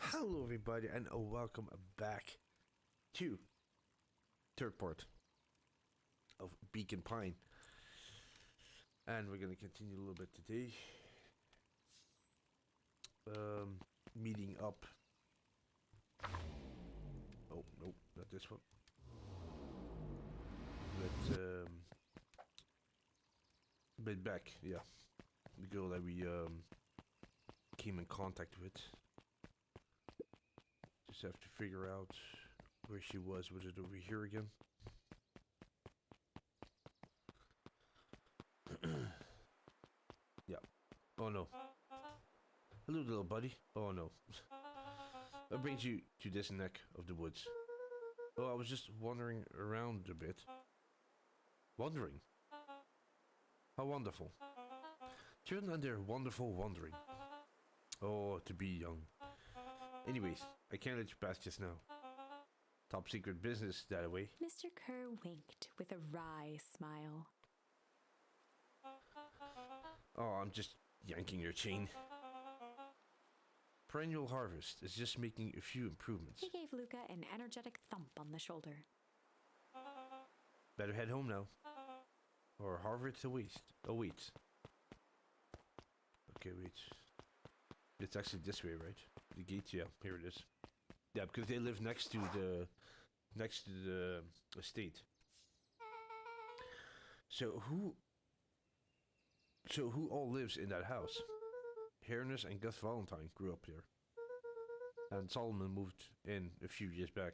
Hello everybody and welcome back to third part of Beacon Pine. And we're gonna continue a little bit today. Meeting up. Oh no, not this one. But back, yeah. The girl that we came in contact with. Just have to figure out where she was. Was it over here again? Yeah. Oh no. Hello, little buddy. Oh no. What brings you to this neck of the woods? Oh, I was just wandering around a bit. Wandering? How wonderful. Children and their wonderful wandering. Oh, to be young. Anyways, I can't let you pass just now. Top secret business, that way. Mr. Kerr winked with a wry smile. Oh, I'm just yanking your chain. Perennial harvest is just making a few improvements. He gave Luca an energetic thump on the shoulder. Better head home now. Or harvest awaits. Okay, wait. It's actually this way, right? The gate, yeah, here it is. Yeah, because they live next to the estate. So who all lives in that house? Harness and Gus Valentine grew up there. And Solomon moved in a few years back.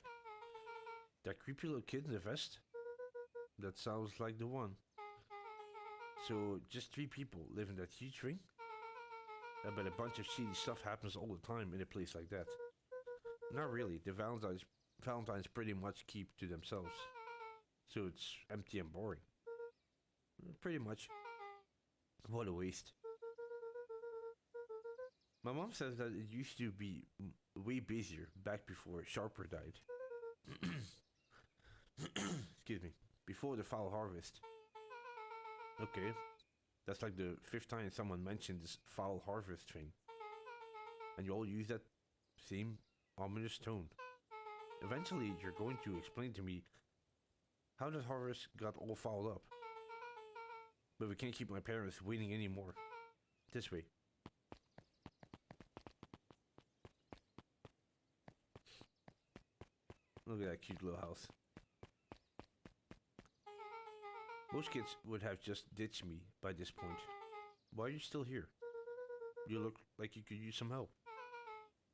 That creepy little kid in the vest? That sounds like the one. So just 3 people live in that huge ring? I bet a bunch of shady stuff happens all the time in a place like that. Not really. The Valentines pretty much keep to themselves. So it's empty and boring. Pretty much. What a waste. My mom says that it used to be way busier back before Sharper died. Excuse me. Before the foul harvest. Okay. That's like the 5th time someone mentioned this foul harvest thing. And you all use that same ominous tone. Eventually, you're going to explain to me how that harvest got all fouled up. But we can't keep my parents waiting anymore. This way. Look at that cute little house. Most kids would have just ditched me by this point. Why are you still here? You look like you could use some help.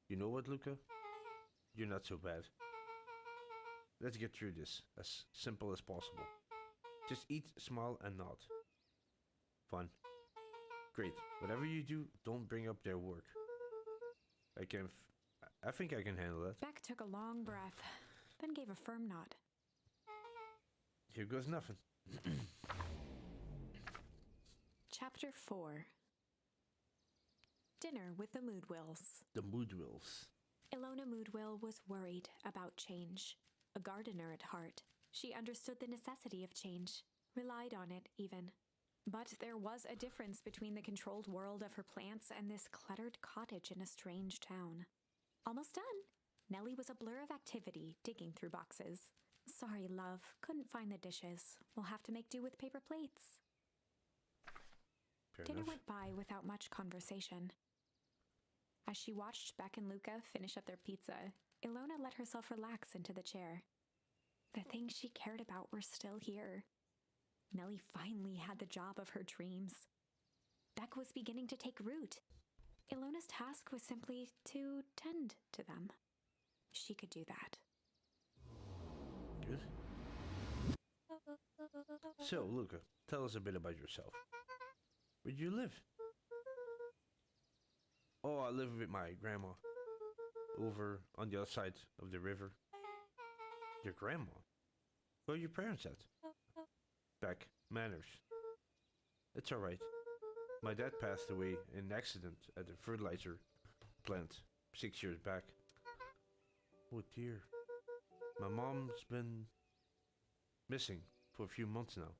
You know what, Luca? You're not so bad. Let's get through this as simple as possible. Just eat, smile, and nod. Fun. Great. Whatever you do, don't bring up their work. I think I can handle that. Beck took a long breath, then gave a firm nod. Here goes nothing. Chapter 4. Dinner with the Moodwills. The Moodwills. Ilona Moodwill was worried about change. A gardener at heart, she understood the necessity of change, relied on it even. But there was a difference between the controlled world of her plants and this cluttered cottage in a strange town. Almost done. Nellie was a blur of activity, digging through boxes. Sorry, love. Couldn't find the dishes. We'll have to make do with paper plates. Fair Dinner enough. went by without much conversation. As she watched Beck and Luca finish up their pizza, Ilona let herself relax into the chair. The things she cared about were still here. Nellie finally had the job of her dreams. Beck was beginning to take root. Ilona's task was simply to tend to them. She could do that. Good. So, Luca, tell us a bit about yourself. Where do you live? Oh, I live with my grandma. Over on the other side of the river. Your grandma? Where are your parents at? Back. Manners. It's alright. My dad passed away in an accident at a fertilizer plant 6 years back. Oh dear. My mom's been missing for a few months now.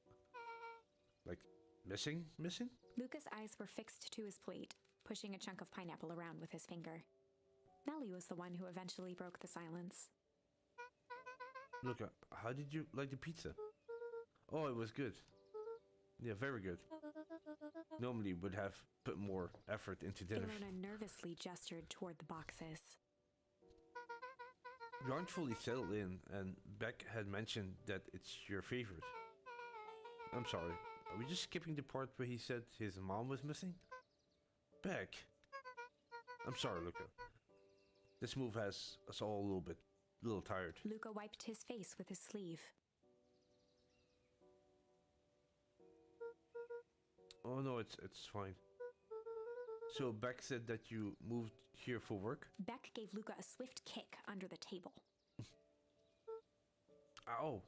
Like, missing? Luca's eyes were fixed to his plate, pushing a chunk of pineapple around with his finger. Nellie was the one who eventually broke the silence. Look, how did you like the pizza? Oh, it was good. Yeah, very good. Normally would have put more effort into dinner. Ilona nervously gestured toward the boxes. You aren't fully settled in, and Beck had mentioned that it's your favorite. I'm sorry, are we just skipping the part where he said his mom was missing? Beck! I'm sorry, Luca. This move has us all a little tired. Luca wiped his face with his sleeve. Oh no, it's fine. So Beck said that you moved here for work? Beck gave Luca a swift kick under the table. Ow!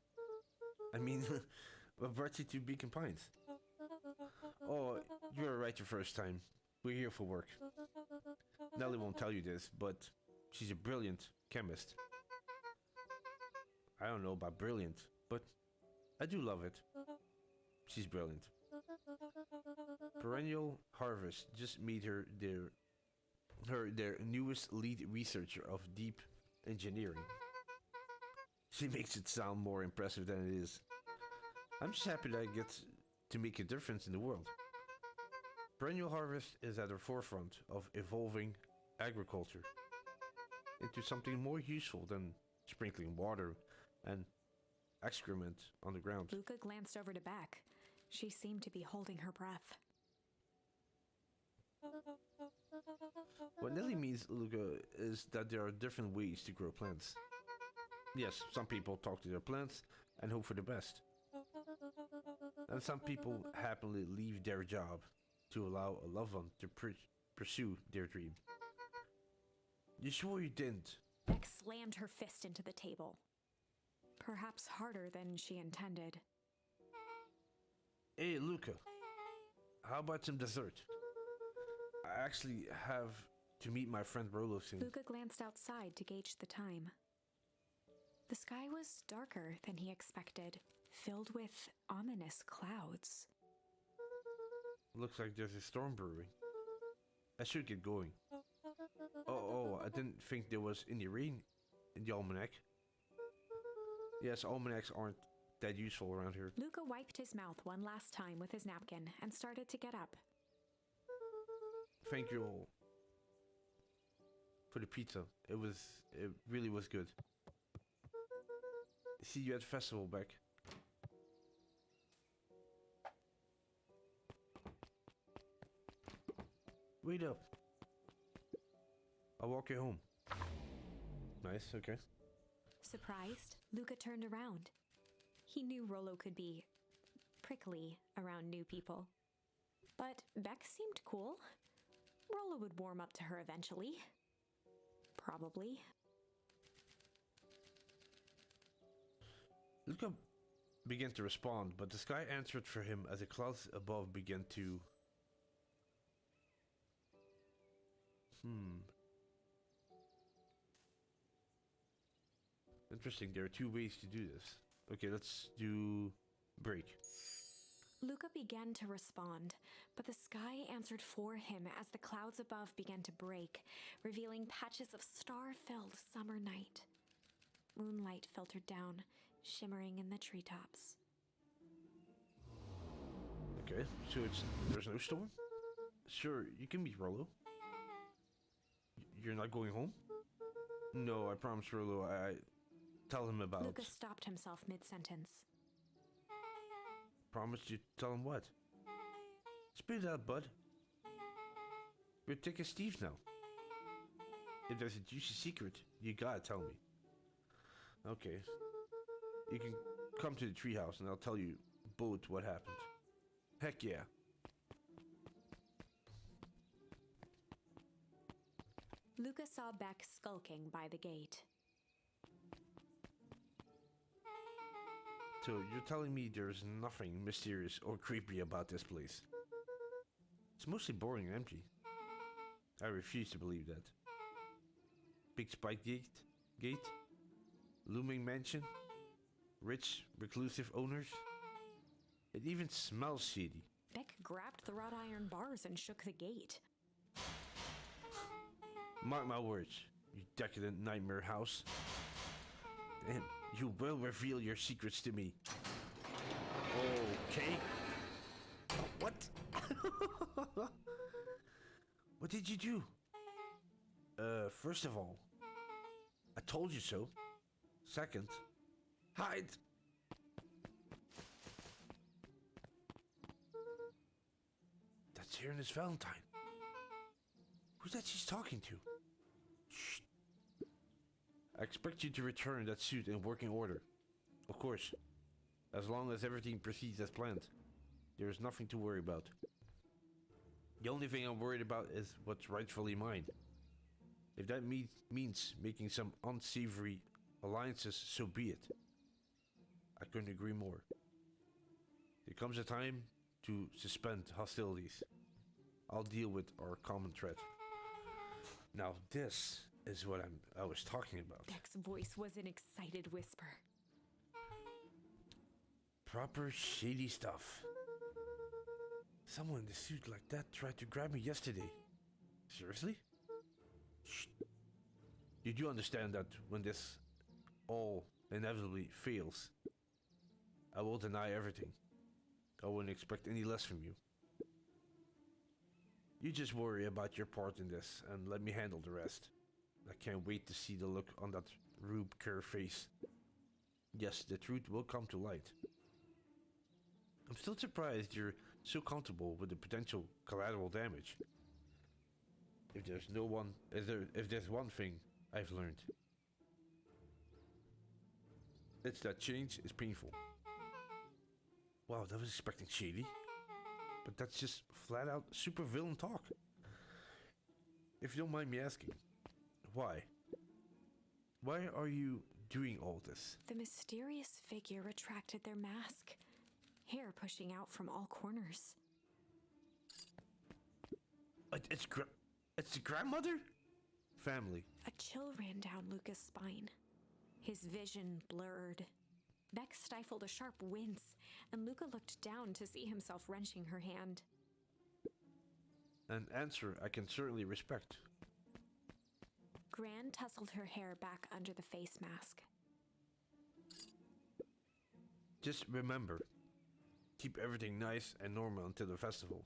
I mean, what brought you to Beacon Pines? Oh, you were right the first time. We're here for work. Nellie won't tell you this, but she's a brilliant chemist. I don't know about brilliant, but I do love it. She's brilliant. Perennial Harvest just made her their newest lead researcher of deep engineering. She makes it sound more impressive than it is. I'm just happy that I get to make a difference in the world. Perennial Harvest is at the forefront of evolving agriculture into something more useful than sprinkling water and excrement on the ground. Luca glanced over to Beck. She seemed to be holding her breath. What Nelly means, Luca, is that there are different ways to grow plants. Yes, some people talk to their plants and hope for the best. And some people happily leave their job to allow a loved one to pursue their dream. You swore you didn't. Beck slammed her fist into the table. Perhaps harder than she intended. Hey, Luca. How about some dessert? I actually have to meet my friend Rolo soon. Luca glanced outside to gauge the time. The sky was darker than he expected, filled with ominous clouds. Looks like there's a storm brewing. I should get going. Oh, I didn't think there was any rain in the almanac. Yes, almanacs aren't that useful around here. Luca wiped his mouth one last time with his napkin and started to get up. Thank you all for the pizza. It really was good. See you at the festival, Beck. Wait up. I'll walk you home. Nice, okay. Surprised, Luca turned around. He knew Rolo could be prickly around new people. But Beck seemed cool. Rolo would warm up to her eventually. Probably. Luca began to respond, but the sky answered for him as the clouds above began to... Interesting, there are two ways to do this. Okay, let's do break. Luca began to respond, but the sky answered for him as the clouds above began to break, revealing patches of star-filled summer night. Moonlight filtered down, shimmering in the treetops. Okay, so there's no storm? Sure, you can meet Rolo. You're not going home? No, I promise Rolo, I tell him about... Luca stopped himself mid-sentence. Promise you tell him what? Spit it out, bud. We're thick as thieves now. If there's a juicy secret, you gotta tell me. Okay. You can come to the treehouse and I'll tell you both what happened. Heck yeah. Luca saw Beck skulking by the gate. So you're telling me there's nothing mysterious or creepy about this place? It's mostly boring and empty. I refuse to believe that. Big spike gate? Looming mansion? Rich, reclusive owners? It even smells shady. Beck grabbed the wrought iron bars and shook the gate. Mark my words, you decadent nightmare house. And you will reveal your secrets to me. Okay. What? What did you do? First of all, I told you so. Second, hide. That's Ernest Valentine. Who's that she's talking to? Shh. I expect you to return that suit in working order. Of course. As long as everything proceeds as planned. There is nothing to worry about. The only thing I'm worried about is what's rightfully mine. If that means making some unsavory alliances, so be it. I couldn't agree more. There comes a time to suspend hostilities. I'll deal with our common threat. Now this is what I was talking about. Beck's voice was an excited whisper. Proper shady stuff. Someone in a suit like that tried to grab me yesterday. Seriously? Shh. You do understand that when this all inevitably fails, I will deny everything. I wouldn't expect any less from you. You just worry about your part in this and let me handle the rest. I can't wait to see the look on that Rube Kerr face. Yes, the truth will come to light. I'm still surprised you're so comfortable with the potential collateral damage. If there's one thing I've learned, it's that change is painful. Wow, that was expecting shady. But that's just flat out supervillain talk. If you don't mind me asking, why? Why are you doing all this? The mysterious figure retracted their mask, hair pushing out from all corners. It's the grandmother? Family. A chill ran down Luca's spine. His vision blurred. Beck stifled a sharp wince, and Luca looked down to see himself wrenching her hand. An answer I can certainly respect. Gran tousled her hair back under the face mask. Just remember, keep everything nice and normal until the festival.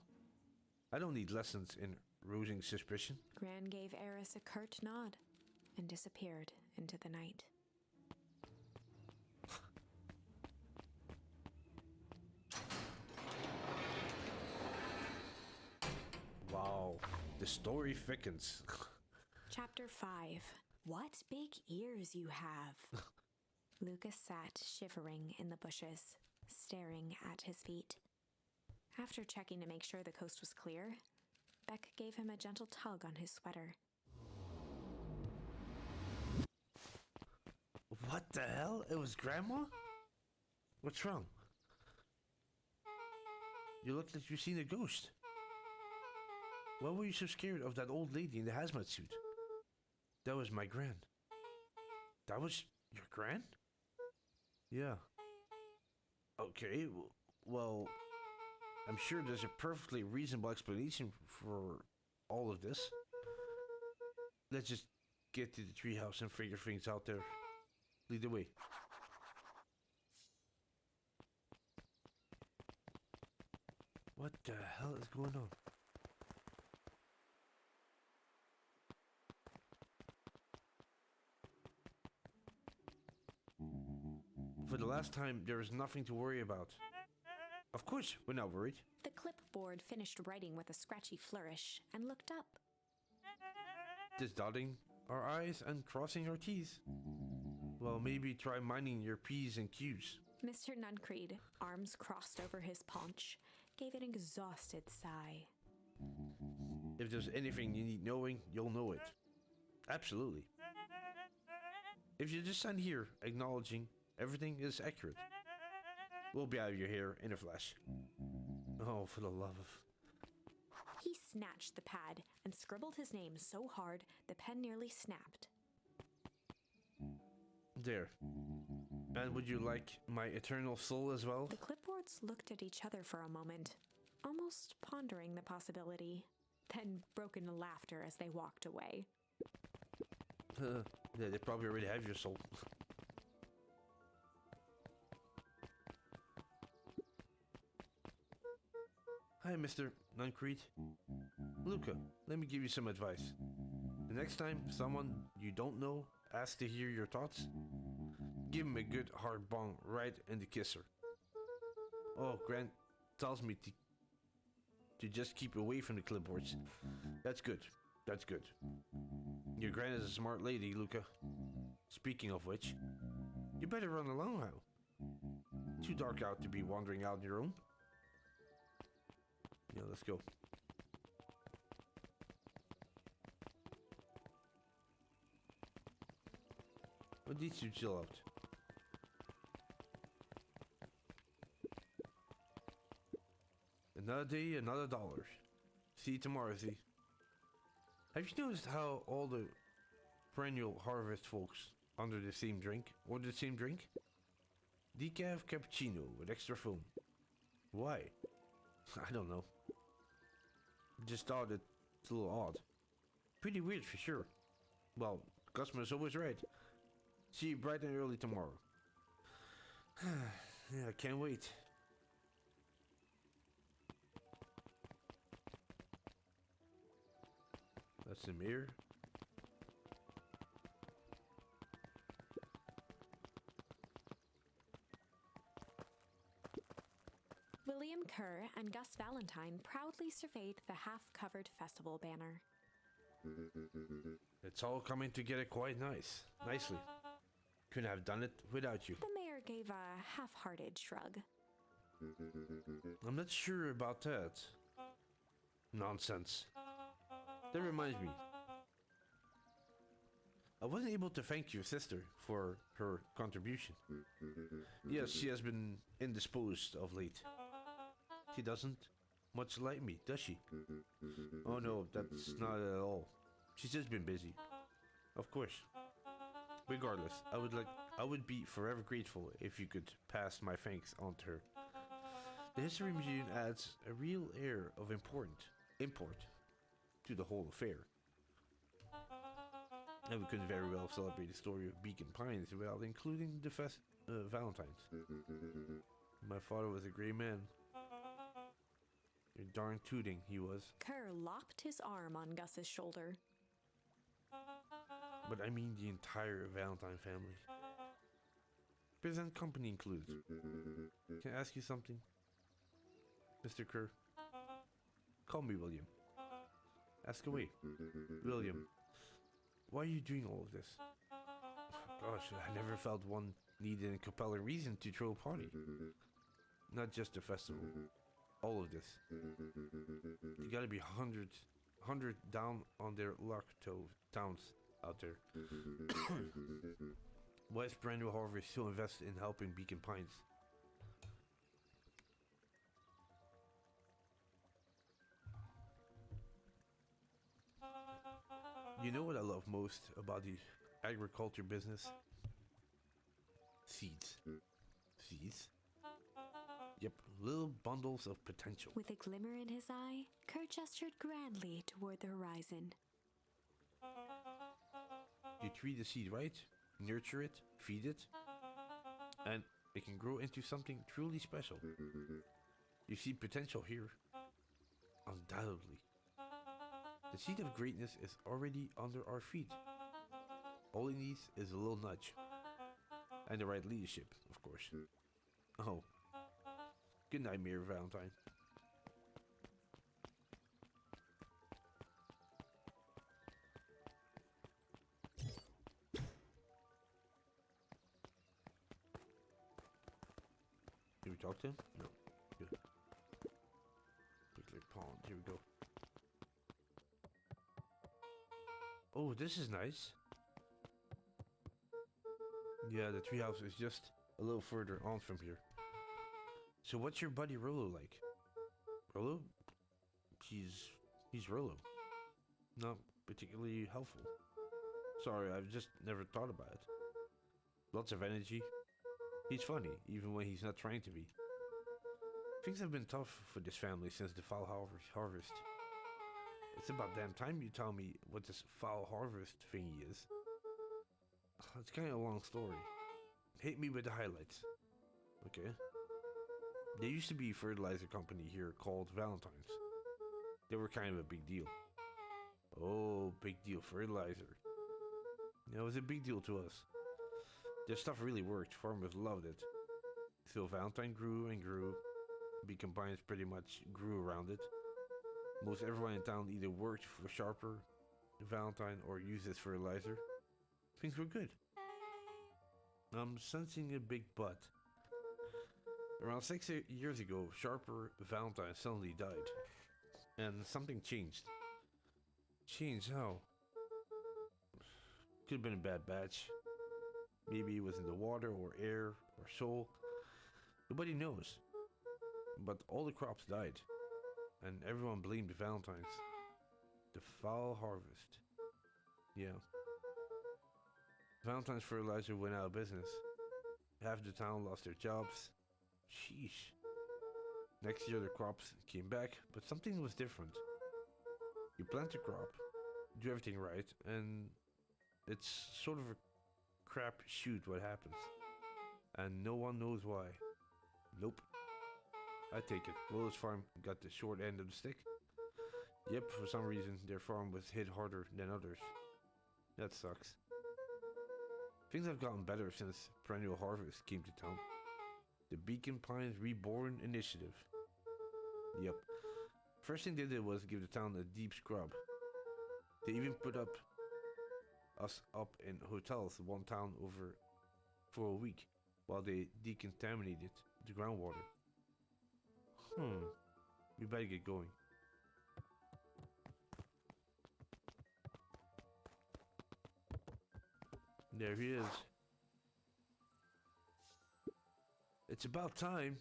I don't need lessons in rousing suspicion. Gran gave Eris a curt nod and disappeared into the night. Wow, the story thickens. Chapter 5. What big ears you have. Lucas sat shivering in the bushes, staring at his feet. After checking to make sure the coast was clear, Beck gave him a gentle tug on his sweater. What the hell? It was Grandma? What's wrong? You look like you've seen a ghost. Why were you so scared of that old lady in the hazmat suit? That was my gran. That was your gran? Yeah. Okay, well, I'm sure there's a perfectly reasonable explanation for all of this. Let's just get to the treehouse and figure things out there. Lead the way. What the hell is going on? For the last time, there is nothing to worry about. Of course, we're not worried. The clipboard finished writing with a scratchy flourish and looked up. Just dotting our I's and crossing our T's. Well, maybe try minding your P's and Q's. Mr. Nuncreed, arms crossed over his paunch, gave an exhausted sigh. If there's anything you need knowing, you'll know it. Absolutely. If you just stand here, acknowledging everything is accurate, we'll be out of your hair in a flash. Oh, for the love of... He snatched the pad and scribbled his name so hard the pen nearly snapped. There. And would you like my eternal soul as well? The clipboards looked at each other for a moment, almost pondering the possibility, then broke into laughter as they walked away. Yeah, they probably already have your soul. Hi, Mr. Nuncrete. Luca, let me give you some advice. The next time someone you don't know asks to hear your thoughts, give him a good hard bong right in the kisser. Oh, Grant tells me to just keep away from the clipboards. That's good. That's good. Your Gran is a smart lady, Luca. Speaking of which, you better run along now. Too dark out to be wandering out on your own. Yeah, let's go. What needs to chill out? Another day, another dollar. See you tomorrow, Z. Have you noticed how all the perennial harvest folks order the same drink? Decaf cappuccino with extra foam. Why? I don't know. Just thought it's a little odd. Pretty weird for sure. Well, customer's always right. See you bright and early tomorrow. Yeah, I can't wait. That's the mirror. William Kerr and Gus Valentine proudly surveyed the half-covered festival banner. It's all coming together quite nicely. Couldn't have done it without you. The mayor gave a half-hearted shrug. I'm not sure about that. Nonsense. That reminds me. I wasn't able to thank your sister for her contribution. Yes, she has been indisposed of late. She doesn't much like me, does she? Oh no, that's not at all. She's just been busy. Of course. Regardless, I would be forever grateful if you could pass my thanks on to her. The History Museum adds a real air of import to the whole affair. And we couldn't very well celebrate the story of Beacon Pines without including the Valentines. My father was a great man. You're darn tooting, he was. Kerr locked his arm on Gus's shoulder. But I mean the entire Valentine family. Present company included. Can I ask you something? Mr. Kerr? Call me William. Ask away. William, why are you doing all of this? Gosh, I never felt one needed a compelling reason to throw a party. Not just a festival. All of this. You gotta be 100 down on their luck towns out there. Why is Brandon Harvey still invested in helping Beacon Pines? You know what I love most about the agriculture business? Seeds. Seeds? Yep, little bundles of potential. With a glimmer in his eye, Kerr gestured grandly toward the horizon. You treat the seed right, nurture it, feed it, and it can grow into something truly special. You see potential here. Undoubtedly. The seed of greatness is already under our feet. All it needs is a little nudge. And the right leadership, of course. Oh. Good night, Mayor Valentine. Did we talk to him? No. Good. Pickler Pond. Here we go. Oh, this is nice. Yeah, the treehouse is just a little further on from here. So what's your buddy Rollo like? Rollo? He's Rollo. Not particularly helpful. Sorry, I've just never thought about it. Lots of energy. He's funny, even when he's not trying to be. Things have been tough for this family since the fall harvest. It's about damn time you tell me what this foul harvest thingy is. It's kind of a long story. Hit me with the highlights. Okay. There used to be a fertilizer company here called Valentine's. They were kind of a big deal. Oh, big deal fertilizer. It was a big deal to us. Their stuff really worked. Farmers loved it. So Valentine grew and grew. Bee combines pretty much grew around it. Most everyone in town either worked for Sharper, Valentine, or used this fertilizer. Things were good. I'm sensing a big but. Around 6 years ago, Sharper Valentine suddenly died. And something changed. Changed how? Could have been a bad batch. Maybe it was in the water or air or soil. Nobody knows. But all the crops died. And everyone blamed Valentine's. The foul harvest. Yeah. Valentine's fertilizer went out of business. Half the town lost their jobs. Sheesh. Next year the crops came back, but something was different. You plant a crop, do everything right, and it's sort of a crap shoot what happens. And no one knows why. Nope. I take it. Willow's farm got the short end of the stick. Yep, for some reason their farm was hit harder than others. That sucks. Things have gotten better since Perennial Harvest came to town. The Beacon Pines Reborn Initiative. Yep. First thing they did was give the town a deep scrub. They even put us up in hotels one town over for a week while they decontaminated the groundwater. We better get going. There he is. It's about time.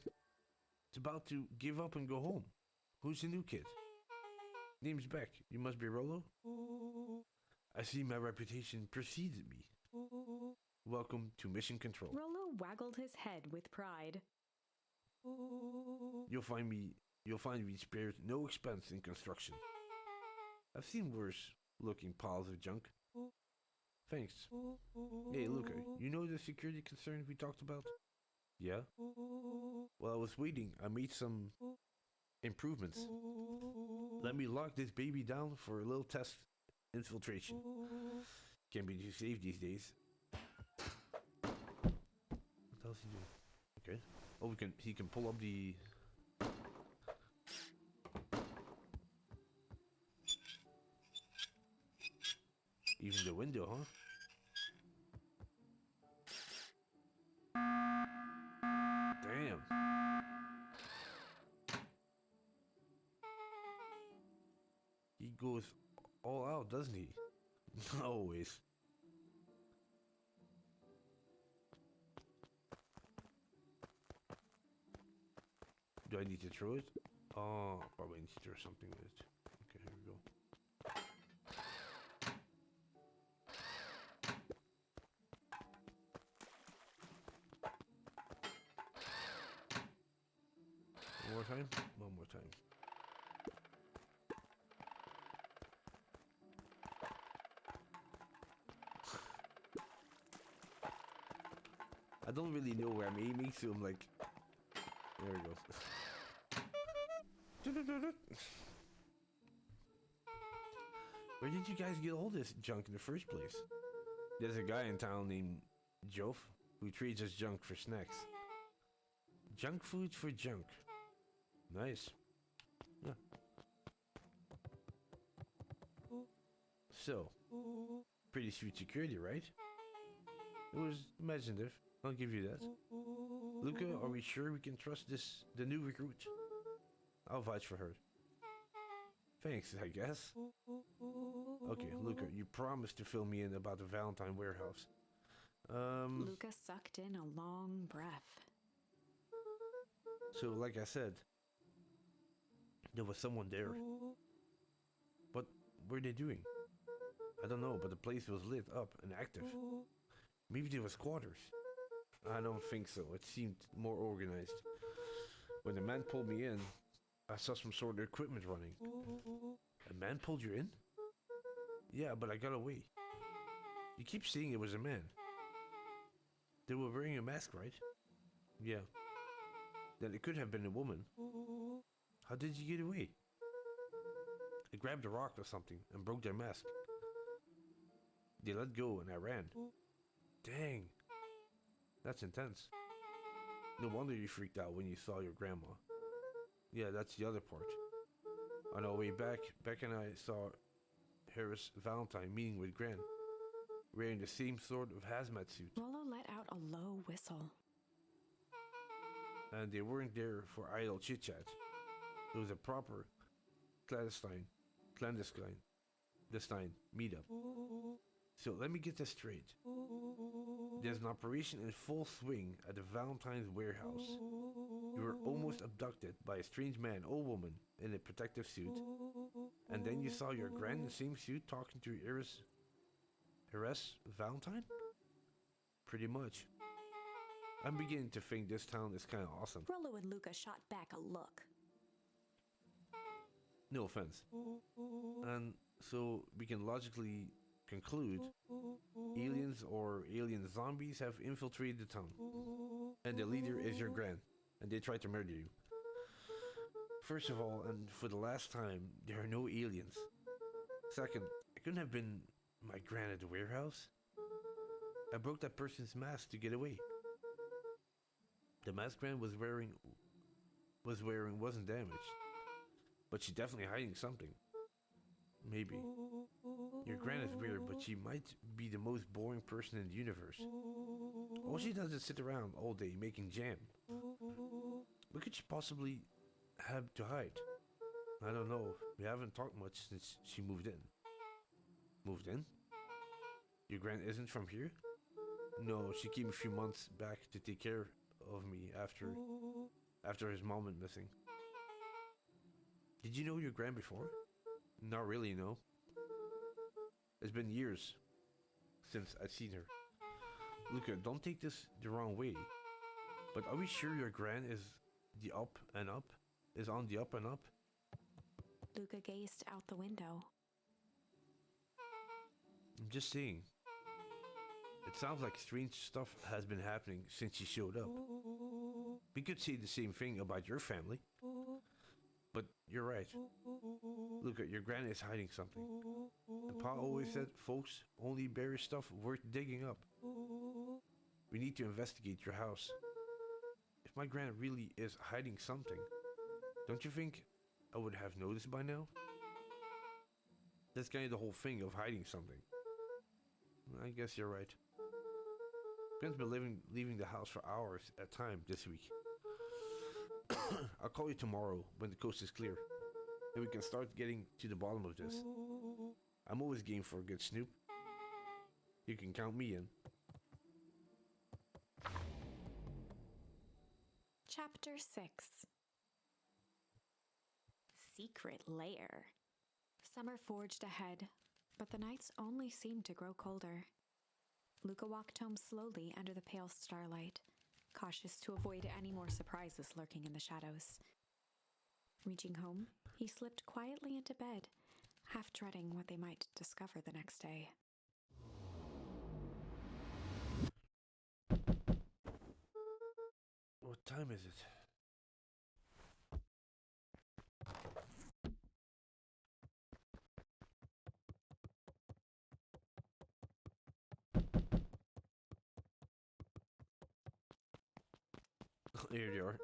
It's about to give up and go home. Who's the new kid? Name's Beck. You must be Rollo? I see my reputation preceded me. Welcome to Mission Control. Rollo waggled his head with pride. You'll find me spared no expense in construction. I've seen worse looking piles of junk. Thanks. Hey, Luca, you know the security concern we talked about? Yeah? Well, I was waiting. I made some improvements. Let me lock this baby down for a little test infiltration. Can't be too safe these days. What the hell's he doing? Okay. Oh, he can pull up the... Even the window, huh? Damn. He goes all out, doesn't he? Always. Do I need to throw it? Oh, probably need to throw something with it. Okay, here we go. One more time? One more time. I don't really know where I'm aiming, so I'm like... There we go. Where did you guys get all this junk in the first place? There's a guy in town named Jof who trades us junk for snacks. Junk food for junk. Nice. Yeah. So, pretty sweet security, right? It was imaginative. I'll give you that. Luca, are we sure we can trust the new recruit? I'll vouch for her. Thanks, I guess. Okay, Luca, you promised to fill me in about the Valentine warehouse. Luca sucked in a long breath. So, like I said, there was someone there. What were they doing? I don't know, but the place was lit up and active. Maybe they were squatters. I don't think so. It seemed more organized. When the man pulled me in, I saw some sort of equipment running. A man pulled you in? Yeah, but I got away. You keep saying it was a man. They were wearing a mask, right? Yeah. Then it could have been a woman. How did you get away? I grabbed a rock or something and broke their mask. They let go and I ran. Dang. That's intense. No wonder you freaked out when you saw your grandma. Yeah, that's the other part. On our way back, Beck and I saw Harris Valentine meeting with Gran, wearing the same sort of hazmat suit. Rollo let out a low whistle. And they weren't there for idle chit-chat. It was a proper clandestine meetup. So let me get this straight. There's an operation in full swing at the Valentine's warehouse. You were almost abducted by a strange man or woman in a protective suit. And then you saw your gran in the same suit talking to Heres Valentine? Pretty much. I'm beginning to think this town is kind of awesome. Rollo and Luca shot back a look. No offense. And so we can logically conclude aliens or alien zombies have infiltrated the town. And the leader is your gran, and they tried to murder you. First of all, and for the last time, there are no aliens. Second, it couldn't have been my gran at the warehouse. I broke that person's mask to get away. The mask gran was wearing wasn't damaged, but she's definitely hiding something. Maybe. Your gran is weird, but she might be the most boring person in the universe. All she does is sit around all day making jam. What could she possibly have to hide? I don't know. We haven't talked much since she moved in. Moved in? Your gran isn't from here? No, she came a few months back to take care of me after his mom went missing. Did you know your gran before? Not really, no. It's been years since I've seen her. Luca, don't take this the wrong way, but are we sure your gran is the up and up? Is on the up and up? Luca gazed out the window. I'm just saying. It sounds like strange stuff has been happening since she showed up. We could say the same thing about your family. But you're right. Look, your gran is hiding something. And Pa always said folks only bury stuff worth digging up. We need to investigate your house. If my gran really is hiding something, don't you think I would have noticed by now? That's kind of the whole thing of hiding something. I guess you're right. Gran's been leaving the house for hours at a time this week. I'll call you tomorrow when the coast is clear, and we can start getting to the bottom of this. I'm always game for a good snoop. You can count me in. Chapter 6. Secret Lair. Summer forged ahead, but the nights only seemed to grow colder. Luca walked home slowly under the pale starlight, cautious to avoid any more surprises lurking in the shadows. Reaching home, he slipped quietly into bed, half dreading what they might discover the next day. What time is it? Here you are.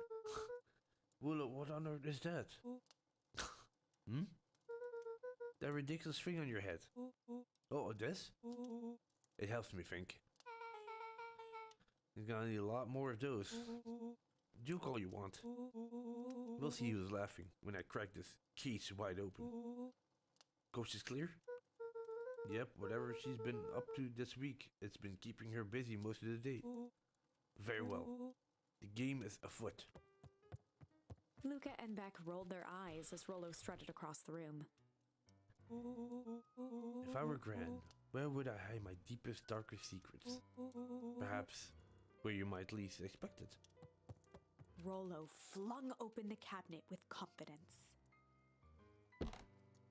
Willow, what on earth is that? Hmm? That ridiculous thing on your head. Oh, this? It helps me think. You're gonna need a lot more of those. Duke all you want. We'll see who's laughing when I crack this case wide open. Coast is clear? Yep, whatever she's been up to this week, it's been keeping her busy most of the day. Very well. The game is afoot. Luca and Beck rolled their eyes as Rollo strutted across the room. If I were Gran, where would I hide my deepest, darkest secrets? Perhaps where you might least expect it. Rollo flung open the cabinet with confidence.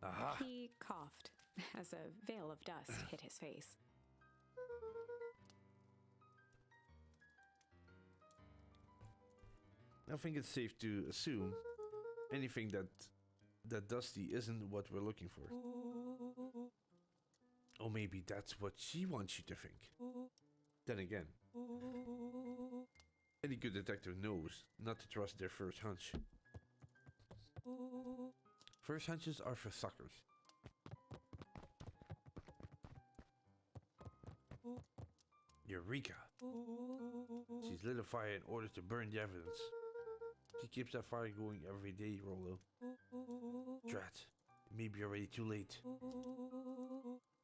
Aha! He coughed as a veil of dust hit his face. I think it's safe to assume anything that dusty isn't what we're looking for. Or maybe that's what she wants you to think. Then again, any good detective knows not to trust their first hunch. First hunches are for suckers. Eureka! She's lit a fire in order to burn the evidence. She keeps that fire going every day, Rollo. Drat, it may be already too late.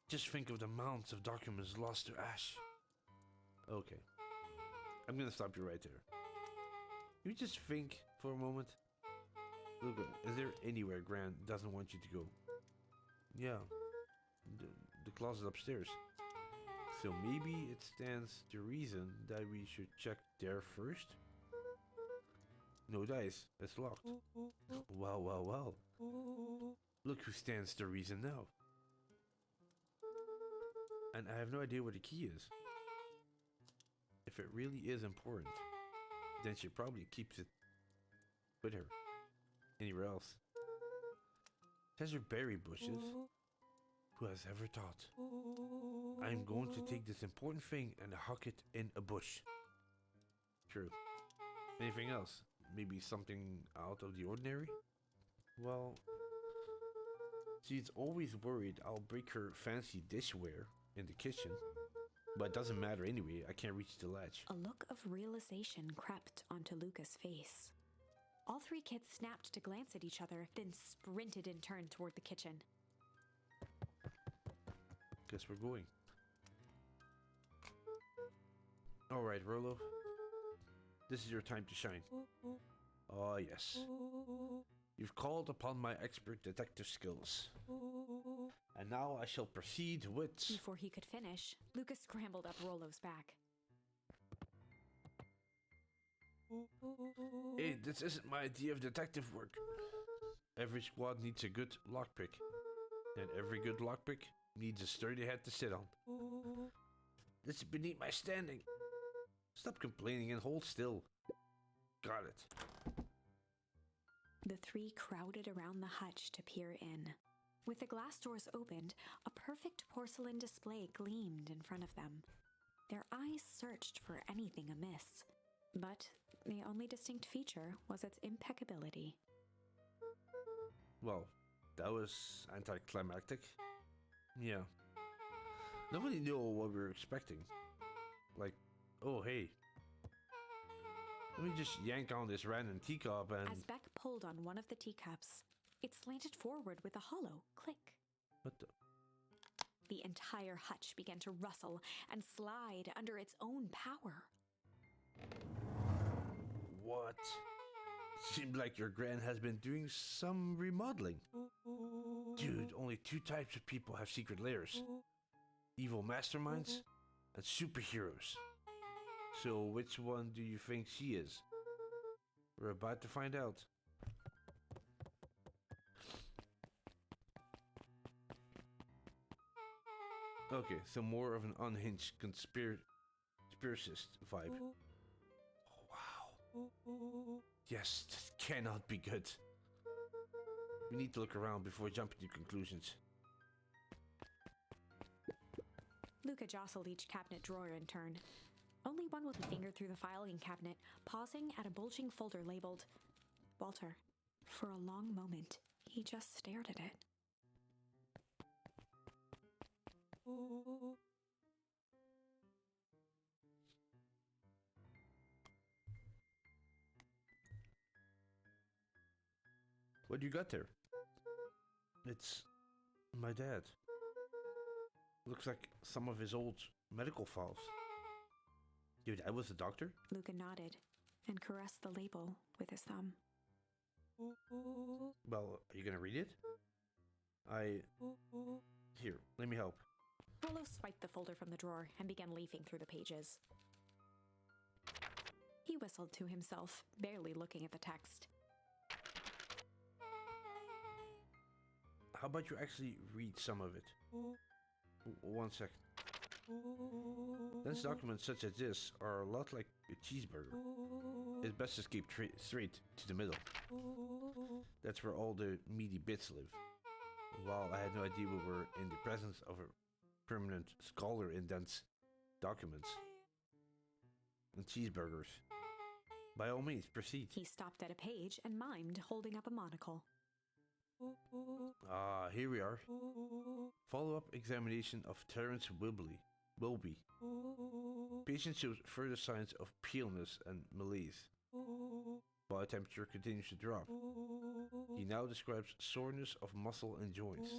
Just think of the mounds of documents lost to ash. Okay. I'm gonna stop you right there. You just think for a moment. Look, is there anywhere Grant doesn't want you to go? Yeah. The closet upstairs. So maybe it stands to reason that we should check there first? No dice. It's locked. Well, well, well. Look who stands to reason now. And I have no idea where the key is. If it really is important, then she probably keeps it with her. Anywhere else. Says her berry bushes. Who has ever thought? I'm going to take this important thing and huck it in a bush. True. Anything else? Maybe something out of the ordinary? Well, she's always worried I'll break her fancy dishware in the kitchen. But it doesn't matter anyway, I can't reach the latch. A look of realization crept onto Luca's face. All three kids snapped to glance at each other, then sprinted in turn toward the kitchen. Guess we're going. Alright, Rollo. This is your time to shine. Oh, yes. You've called upon my expert detective skills. And now I shall proceed with... Before he could finish, Luca scrambled up Rollo's back. Hey, this isn't my idea of detective work. Every squad needs a good lockpick. And every good lockpick needs a sturdy head to sit on. This is beneath my standing. Stop complaining and hold still. Got it. The three crowded around the hutch to peer in. With the glass doors opened, a perfect porcelain display gleamed in front of them. Their eyes searched for anything amiss, but the only distinct feature was its impeccability. Well, that was anticlimactic. Yeah. Nobody knew what we were expecting. Like, oh hey, let me just yank on this random teacup and... As Beck pulled on one of the teacups, it slanted forward with a hollow click. What the... The entire hutch began to rustle and slide under its own power. What? Seems like your gran has been doing some remodeling. Dude, only two types of people have secret lairs. Evil masterminds and superheroes. So which one do you think she is? We're about to find out. Okay, so more of an unhinged conspiracist vibe. Oh, wow. Yes, this cannot be good. We need to look around before jumping to conclusions. Luca jostled each cabinet drawer in turn. Only one with a finger through the filing cabinet, pausing at a bulging folder labeled Walter. For a long moment, he just stared at it. What do you got there? It's my dad. Looks like some of his old medical files. Your dad was a doctor? Luca nodded and caressed the label with his thumb. Well, are you gonna read it? Here, let me help. Rollo swiped the folder from the drawer and began leafing through the pages. He whistled to himself, barely looking at the text. How about you actually read some of it? 1 second. Dense documents such as this are a lot like a cheeseburger. it's best to escape straight to the middle. That's where all the meaty bits live. While I had no idea we were in the presence of a permanent scholar in dense documents and cheeseburgers. By all means, proceed. He stopped at a page and mimed, holding up a monocle. Ah, here we are. Follow-up examination of Terence Wilby. Patient shows further signs of paleness and malaise. Body temperature continues to drop. He now describes soreness of muscle and joints.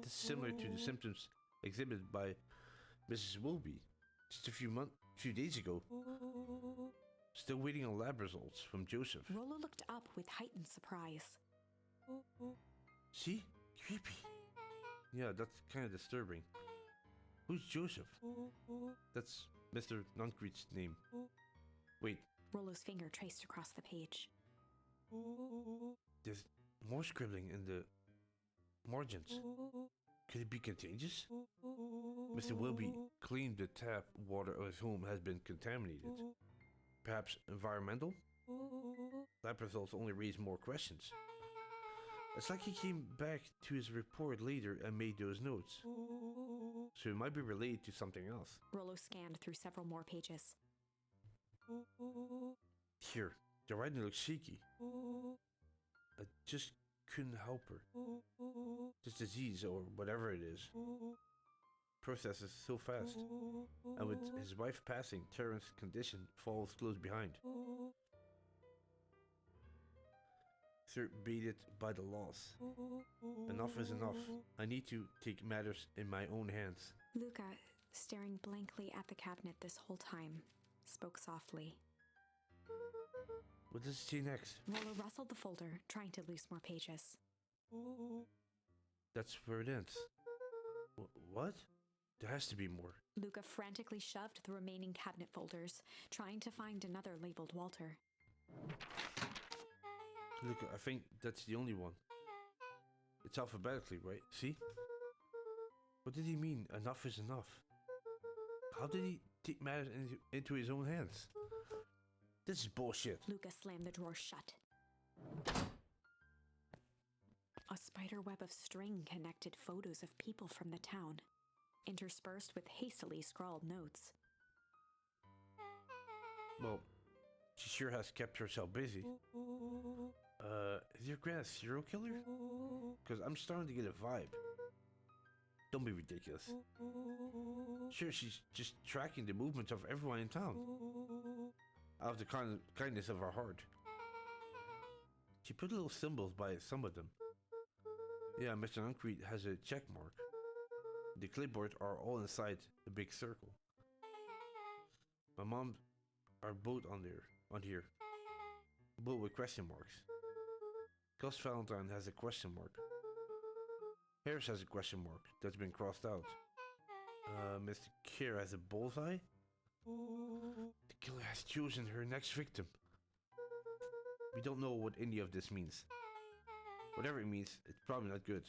This is similar to the symptoms exhibited by Mrs. Wilby just a few days ago. Still waiting on lab results from Joseph. Rollo looked up with heightened surprise. See? Creepy. Yeah, that's kind of disturbing. Who's Joseph? That's Mr. Nuncreech's name. Wait, Rollo's finger traced across the page. there's more scribbling in the margins. Could it be contagious? Mr. Wilby claimed the tap water of his home has been contaminated. Perhaps environmental? Lab results only raise more questions. It's like he came back to his report later and made those notes. So it might be related to something else. Rollo scanned through several more pages. Here, the writing looks shaky. I just couldn't help her. This disease, or whatever it is, processes so fast. And with his wife passing, Terrence's condition falls close behind. Sir, baited by the loss. Enough is enough. I need to take matters in my own hands. Luca, staring blankly at the cabinet this whole time, spoke softly. What does it say next? Rollo rustled the folder, trying to loose more pages. That's where it ends. What? There has to be more. Luca frantically shoved the remaining cabinet folders, trying to find another labeled Walter. Look, I think that's the only one. It's alphabetically, right? See? What did he mean, enough is enough? How did he take matters into his own hands? This is bullshit. Luca slammed the drawer shut. A spider web of string connected photos of people from the town, interspersed with hastily scrawled notes. Well, she sure has kept herself busy. Is your grand a serial killer? Because I'm starting to get a vibe. Don't be ridiculous. Sure, she's just tracking the movements of everyone in town. Out of the kindness of her heart. She put little symbols by some of them. Yeah, Mr. Uncreed has a check mark. The clipboards are all inside a big circle. My mom are both on here. Both with question marks. Gus Valentine has a question mark. Harris has a question mark that's been crossed out. Mr. Kerr has a bullseye. The killer has chosen her next victim. We don't know what any of this means. Whatever it means, it's probably not good.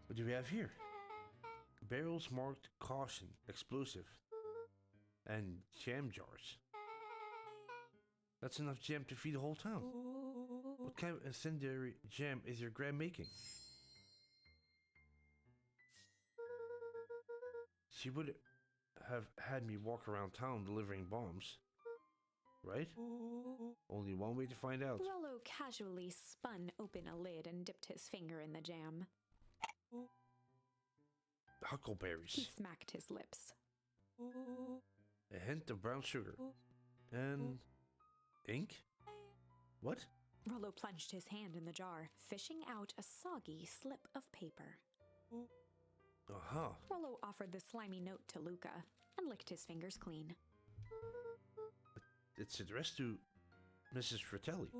What do we have here? Barrels marked caution, explosive, and jam jars. That's enough jam to feed the whole town. What kind of incendiary jam is your gran making? She would have had me walk around town delivering bombs, right? Only one way to find out. Rollo casually spun open a lid and dipped his finger in the jam. Huckleberries. He smacked his lips. A hint of brown sugar. And ink? What? Rollo plunged his hand in the jar, fishing out a soggy slip of paper. Uh-huh. Rollo offered the slimy note to Luca and licked his fingers clean. It's addressed to Mrs. Fratelli.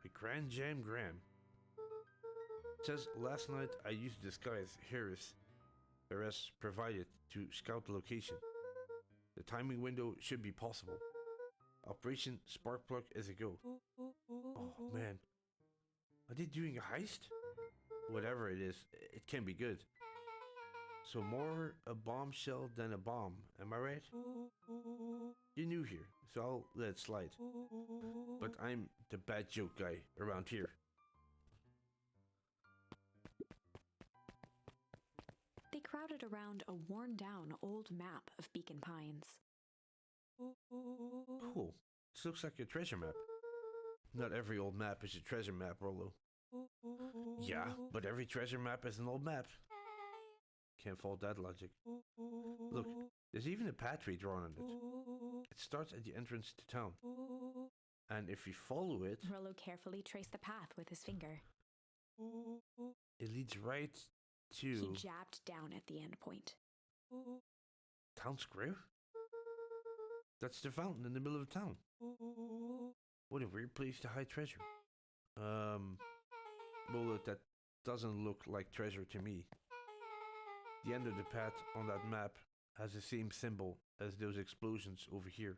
A Grand Jam Gram. It says, last night I used the disguise Harris provided to scout the location. The timing window should be possible. Operation Sparkplug is a go. Oh man. Are they doing a heist? Whatever it is, it can be good. So more a bombshell than a bomb, am I right? You're new here, so I'll let it slide. But I'm the bad joke guy around here. They crowded around a worn-down old map of Beacon Pines. Cool. This looks like a treasure map. Not every old map is a treasure map, Rollo. Yeah, but every treasure map is an old map. Can't fault that logic. Look, there's even a pathway drawn on it. It starts at the entrance to town. And if you follow it, Rollo carefully traced the path with his finger. it leads right to He jabbed down at the end point. Town Square? That's the fountain in the middle of town. What a weird place to hide treasure. Well, that doesn't look like treasure to me. The end of the path on that map has the same symbol as those explosions over here.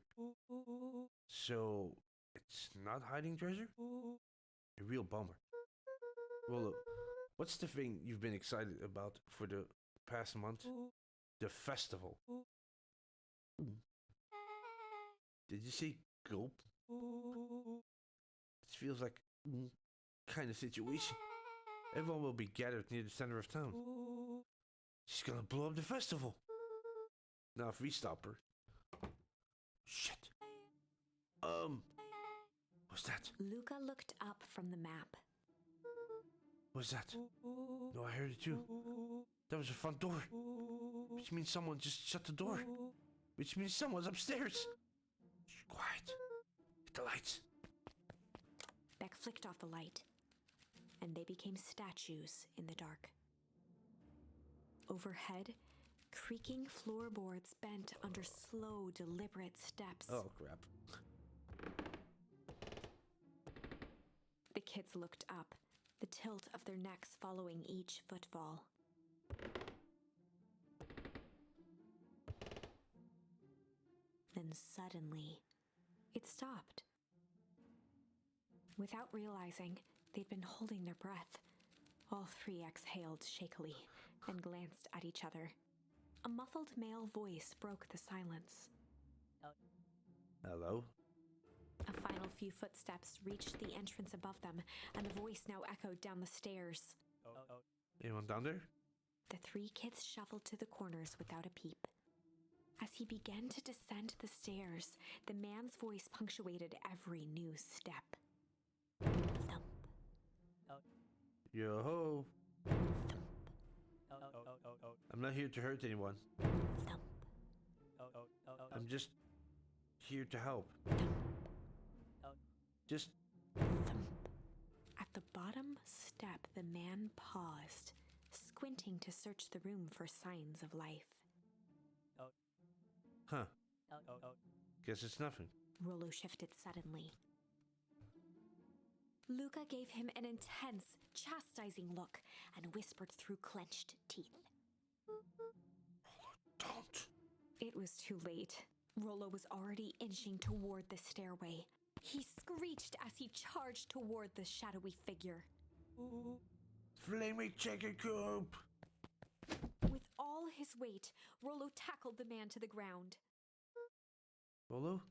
So, it's not hiding treasure? A real bummer. Well, what's the thing you've been excited about for the past month? The festival. Did you say gulp? This feels like kind of situation. Everyone will be gathered near the center of town. She's gonna blow up the festival. Now if we stop her. Shit. What's that? Luca looked up from the map. What's that? No, I heard it too. That was the front door. Which means someone just shut the door. Which means someone's upstairs. Shh, quiet. Hit the lights. Beck flicked off the light, and they became statues in the dark. Overhead, creaking floorboards bent under slow, deliberate steps. Oh, crap. The kids looked up, the tilt of their necks following each footfall. Then suddenly, it stopped. Without realizing, they'd been holding their breath. All three exhaled shakily and glanced at each other. A muffled male voice broke the silence. Hello? A final few footsteps reached the entrance above them, and the voice now echoed down the stairs. Anyone down there? The three kids shuffled to the corners without a peep. As he began to descend the stairs, the man's voice punctuated every new step. Thump. Yo-ho. Thump. I'm not here to hurt anyone. Thump. I'm just here to help. Just Thump. At the bottom step, the man paused, squinting to search the room for signs of life. huh. Guess it's nothing. Rollo shifted suddenly. Luca gave him an intense, chastising look and whispered through clenched teeth. Don't. It was too late. Rollo was already inching toward the stairway. He screeched as he charged toward the shadowy figure. Flaming chicken coop. With all his weight, Rollo tackled the man to the ground. Rollo?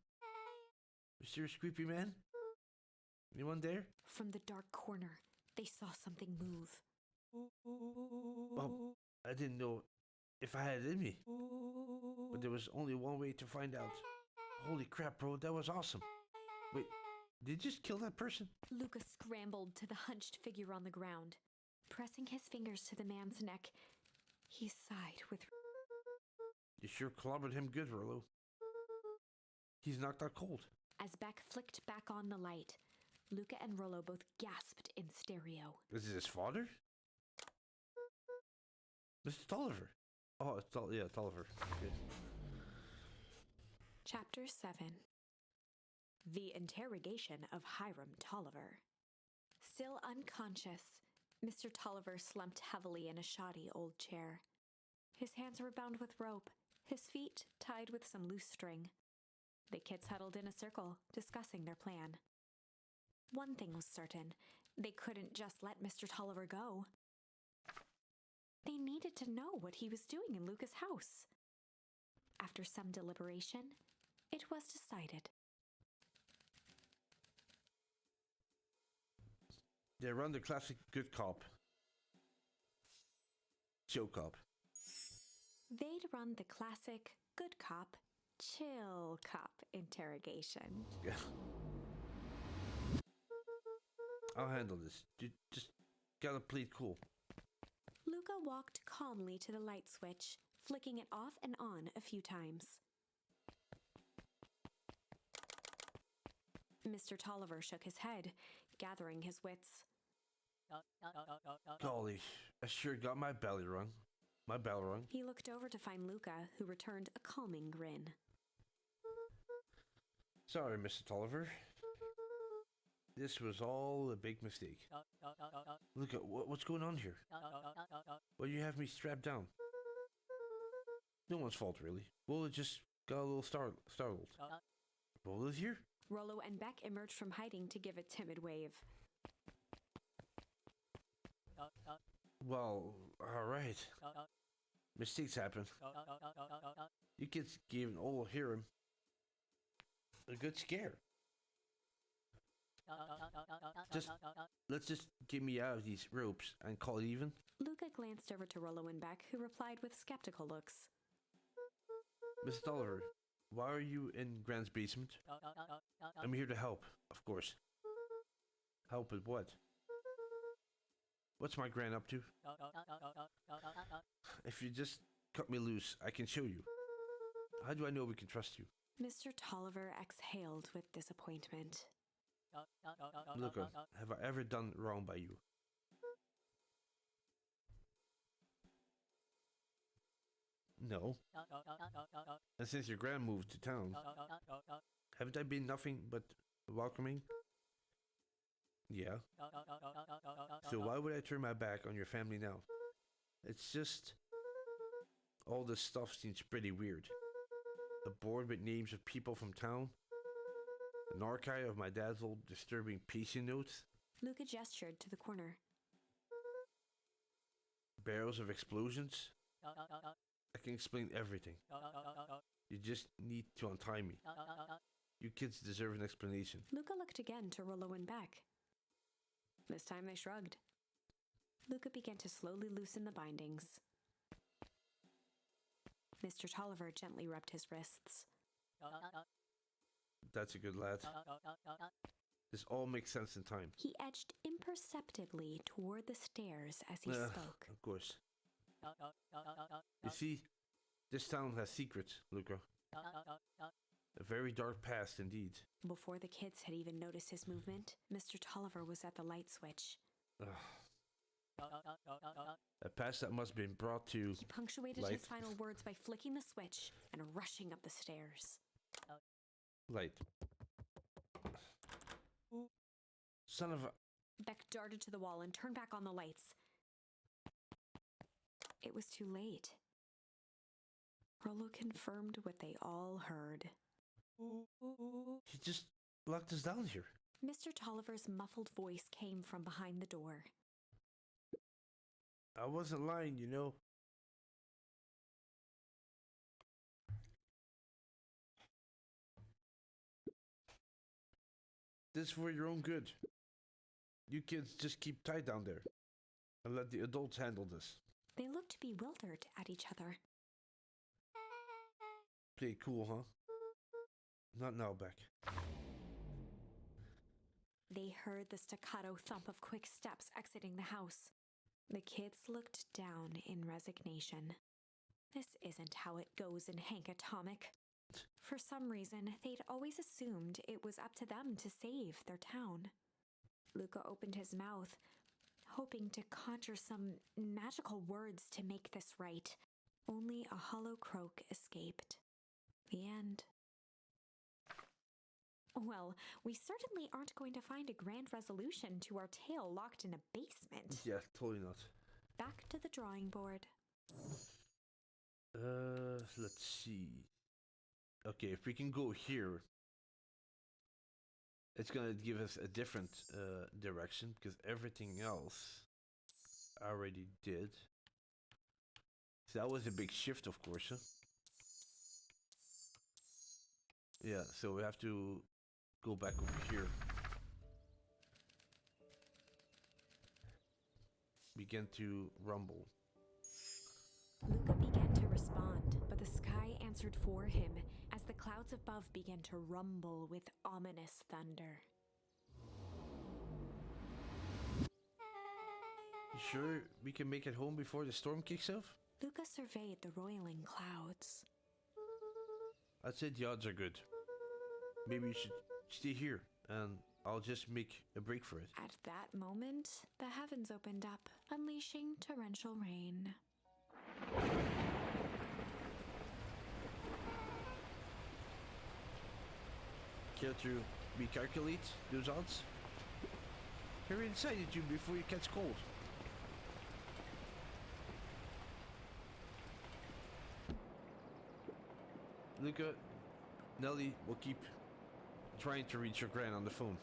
Mysterious creepy man? Anyone there? From the dark corner, they saw something move. Well, I didn't know if I had it in me. But there was only one way to find out. Holy crap, bro, that was awesome. Wait, did you just kill that person? Luca scrambled to the hunched figure on the ground. Pressing his fingers to the man's neck, he sighed with... You sure clobbered him good, Rollo. He's knocked out cold. As Beck flicked back on the light, Luca and Rollo both gasped in stereo. Is it his father? Mr. Tolliver. Oh, it's Tolliver. Okay. Chapter 7. The Interrogation of Hiram Tolliver. Still unconscious, Mr. Tolliver slumped heavily in a shoddy old chair. His hands were bound with rope, his feet tied with some loose string. The kids huddled in a circle, discussing their plan. One thing was certain, they couldn't just let Mr. Tolliver go. They needed to know what he was doing in Luca's house. After some deliberation, it was decided. They run the classic good cop, chill cop. They'd run the classic good cop, chill cop interrogation. Yeah. I'll handle this. You just gotta play it cool. Luca walked calmly to the light switch, flicking it off and on a few times. Mr. Tolliver shook his head, gathering his wits. Golly, I sure got my belly rung. My bell rung. He looked over to find Luca, who returned a calming grin. Sorry, Mr. Tolliver. This was all a big mistake. Look at what's going on here. Why do you have me strapped down? No one's fault, really. Willow just got a little startled. Willow's here? Rollo and Beck emerged from hiding to give a timid wave. Well, alright. Mistakes happen. You kids gave an old Hiram a good scare. Let's just get me out of these ropes and call it even. Luca glanced over to Rollo and Beck, who replied with skeptical looks. Mr. Tolliver, why are you in Grant's basement? I'm here to help, of course. Help with what? What's my Grant up to? If you just cut me loose, I can show you. How do I know we can trust you? Mr. Tolliver exhaled with disappointment. Look, have I ever done wrong by you? No. And since your grand moved to town, haven't I been nothing but welcoming? Yeah. So why would I turn my back on your family now? It's just... all this stuff seems pretty weird. A board with names of people from town. An archive of my dad's old disturbing patient notes. Luca gestured to the corner. Barrels of explosions. I can explain everything. You just need to untie me. You kids deserve an explanation. Luca looked again to Rollo and Beck. This time they shrugged. Luca began to slowly loosen the bindings. Mr. Tolliver gently rubbed his wrists. That's a good lad. This all makes sense in time. He edged imperceptibly toward the stairs as he spoke. Of course. You see, this town has secrets, Luca. A very dark past indeed. Before the kids had even noticed his movement, Mr. Tolliver was at the light switch. A past that must have been brought to He punctuated light. his final words by flicking the switch and rushing up the stairs. Light. Son of a... Beck darted to the wall and turned back on the lights. It was too late. Rollo confirmed what they all heard. He just locked us down here. Mr. Tolliver's muffled voice came from behind the door. I wasn't lying, you know. This is for your own good. You kids just keep tight down there and let the adults handle this. They looked bewildered at each other. Play it cool, huh? Not now, Beck. They heard the staccato thump of quick steps exiting the house. The kids looked down in resignation. This isn't how it goes in Hank Atomic. For some reason, they'd always assumed it was up to them to save their town. Luca opened his mouth, hoping to conjure some magical words to make this right. Only a hollow croak escaped. The end. Well, we certainly aren't going to find a grand resolution to our tale locked in a basement. Yeah, totally not. Back to the drawing board. Let's see. Okay, if we can go here, it's gonna give us a different direction because everything else I already did. So that was a big shift, of course. Huh? Yeah, so we have to go back over here. Begin to rumble. Luca began to respond, but the sky answered for him as the clouds above began to rumble with ominous thunder. You sure we can make it home before the storm kicks off? Luca surveyed the roiling clouds. I'd say the odds are good. Maybe you should stay here and I'll just make a break for it. At that moment, the heavens opened up, unleashing torrential rain. Care to recalculate those odds? Hurry inside you before you catch cold. Luca, Nelly will keep trying to reach your gran on the phone.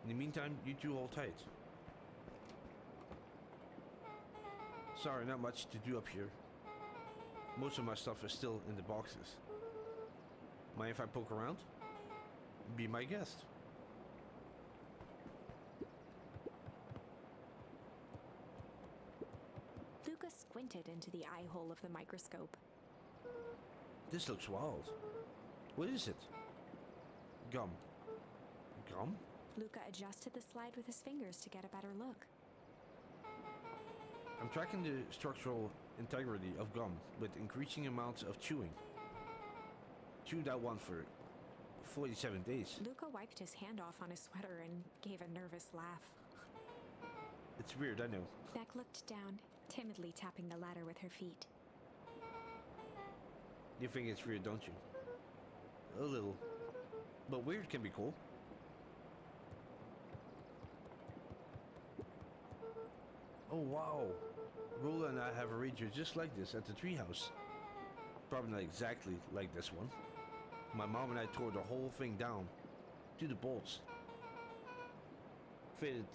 In the meantime, you two hold tight. Sorry, not much to do up here. Most of my stuff is still in the boxes. Mind if I poke around? Be my guest. Luca squinted into the eye hole of the microscope. This looks wild. What is it? Gum. Gum? Luca adjusted the slide with his fingers to get a better look. I'm tracking the structural integrity of gum with increasing amounts of chewing. Chewed that one for 47 days. Luca wiped his hand off on his sweater and gave a nervous laugh. It's weird, I know. Beck looked down, timidly tapping the ladder with her feet. You think it's weird, don't you? A little. But weird can be cool. Oh wow. Rolla and I have a radio just like this at the treehouse. Probably not exactly like this one. My mom and I tore the whole thing down to the bolts. Fitted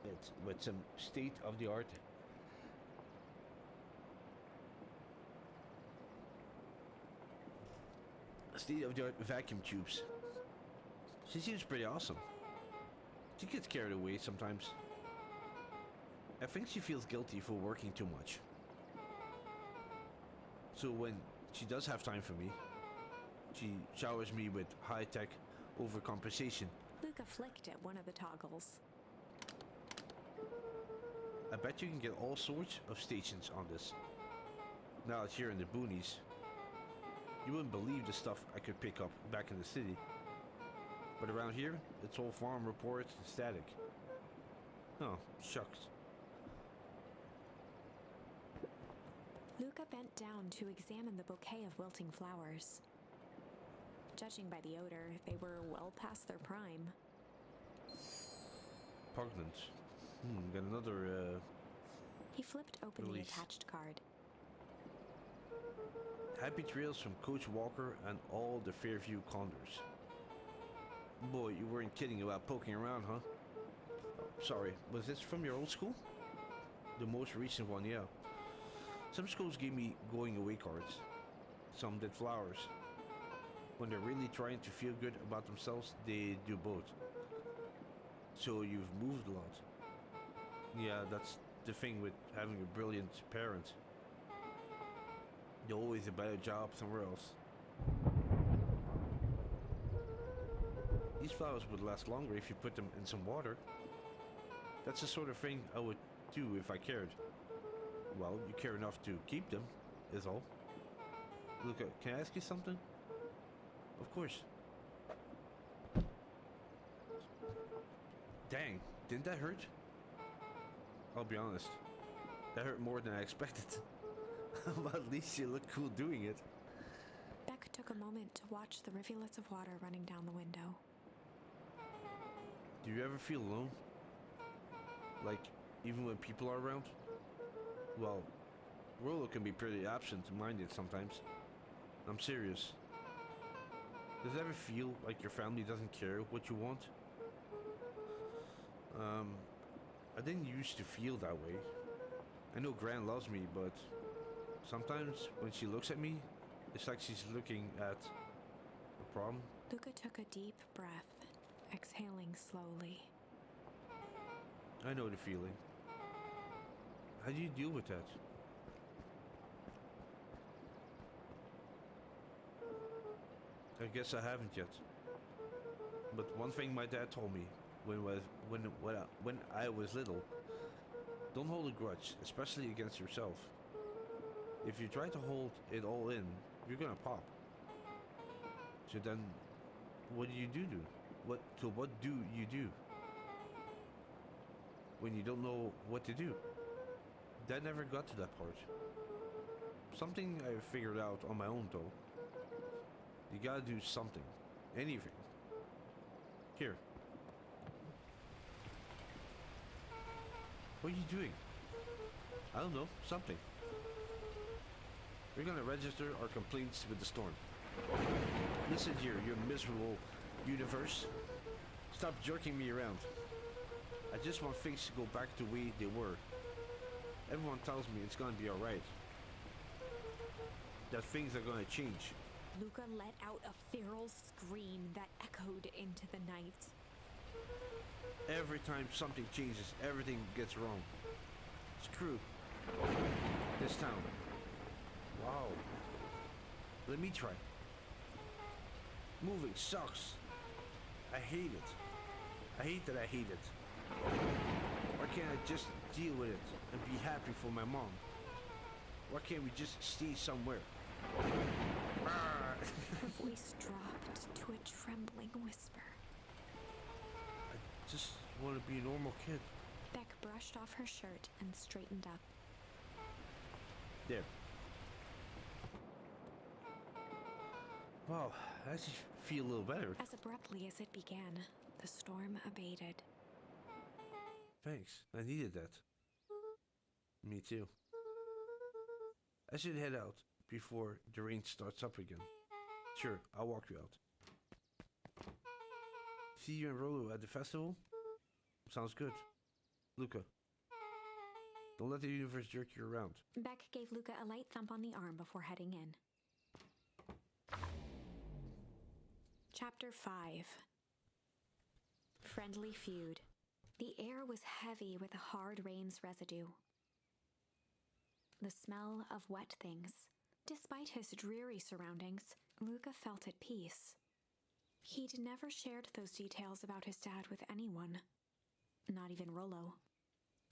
it with some state-of-the-art vacuum tubes. She seems pretty awesome. She gets carried away sometimes. I think she feels guilty for working too much. So when she does have time for me, she showers me with high-tech overcompensation. Luca flicked at one of the toggles. I bet you can get all sorts of stations on this. Now it's here in the boonies. You wouldn't believe the stuff I could pick up back in the city. But around here, it's all farm reports and static. Oh, shucks. Luca bent down to examine the bouquet of wilting flowers. Judging by the odor, they were well past their prime. Pugnant. Got another, He flipped open release. the attached card. Happy trails from Coach Walker and all the Fairview Condors. Boy, you weren't kidding about poking around, huh? Sorry, was this from your old school? The most recent one, yeah. Some schools gave me going away cards. Some did flowers. When they're really trying to feel good about themselves, they do both. So you've moved a lot. Yeah, that's the thing with having a brilliant parent. You're always a better job somewhere else. These flowers would last longer if you put them in some water. That's the sort of thing I would do if I cared. Well, you care enough to keep them, is all. Luca, can I ask you something? Of course. Dang, didn't that hurt? I'll be honest. That hurt more than I expected. But at least you look cool doing it. Beck Beck took a moment to watch the rivulets of water running down the window. Do you ever feel alone? Like, even when people are around? Well, Rollo can be pretty absent-minded sometimes. I'm serious. Does it ever feel like your family doesn't care what you want? I didn't used to feel that way. I know Gran loves me, but sometimes when she looks at me, it's like she's looking at a problem. Luca took a deep breath, exhaling slowly. I know the feeling. How do you deal with that? I guess I haven't yet. But one thing my dad told me when I was little, don't hold a grudge, especially against yourself. If you try to hold it all in, you're gonna pop. So then, what do? What do you do when you don't know what to do? Dad never got to that part. Something I figured out on my own though. You gotta do something. Anything. Here. What are you doing? I don't know. Something. We're gonna register our complaints with the storm. Listen here, you miserable universe. Stop jerking me around. I just want things to go back the way they were. Everyone tells me it's gonna be alright. That things are gonna change. Luca let out a feral scream that echoed into the night. Every time something changes, everything gets wrong. Screw this town. Wow. Let me try. Moving sucks. I hate it. I hate that I hate it. Why can't I just deal with it and be happy for my mom? Why can't we just stay somewhere? Her voice dropped to a trembling whisper. I just want to be a normal kid. Beck brushed off her shirt and straightened up. There. Wow, I actually feel a little better. As abruptly as it began, the storm abated. Thanks, I needed that. Me too. I should head out before the rain starts up again. Sure, I'll walk you out. See you and Rollo at the festival? Sounds good. Luca, don't let the universe jerk you around. Beck gave Luca a light thump on the arm before heading in. Chapter 5. Friendly Feud. The air was heavy with the hard rain's residue. The smell of wet things. Despite his dreary surroundings, Luca felt at peace. He'd never shared those details about his dad with anyone. Not even Rollo.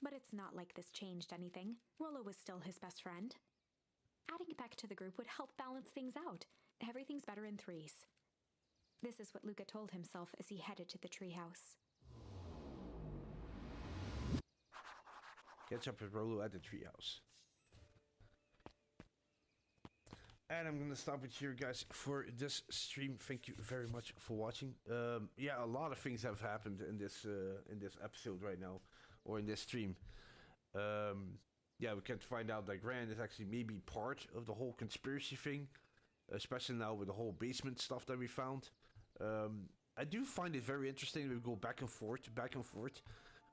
But it's not like this changed anything. Rollo was still his best friend. Adding Beck to the group would help balance things out. Everything's better in threes. This is what Luca told himself as he headed to the treehouse. Catch up with Rollo at the treehouse. And I'm gonna stop it here, guys, for this stream. Thank you very much for watching. Yeah, a lot of things have happened in this episode right now, or in this stream. Yeah, we can find out that Gran is actually maybe part of the whole conspiracy thing, especially now with the whole basement stuff that we found. I do find it very interesting. We go back and forth,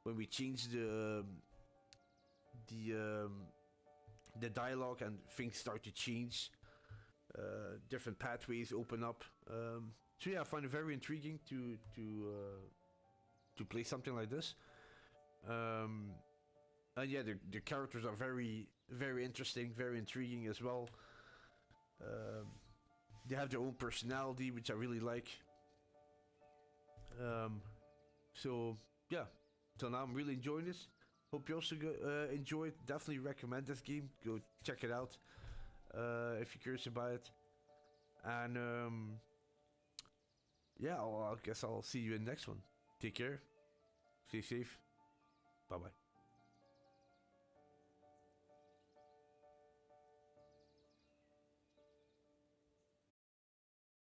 when we change the dialogue and things start to change. Different pathways open up. So yeah, I find it very intriguing to play something like this. And yeah, the characters are very, very interesting, very intriguing as well. They have their own personality, which I really like. So yeah, till now I'm really enjoying this. Hope you also enjoy it. Definitely recommend this game. Go check it out if you're curious about it. And yeah, I guess I'll see you in the next one. Take care. Stay safe. Bye bye.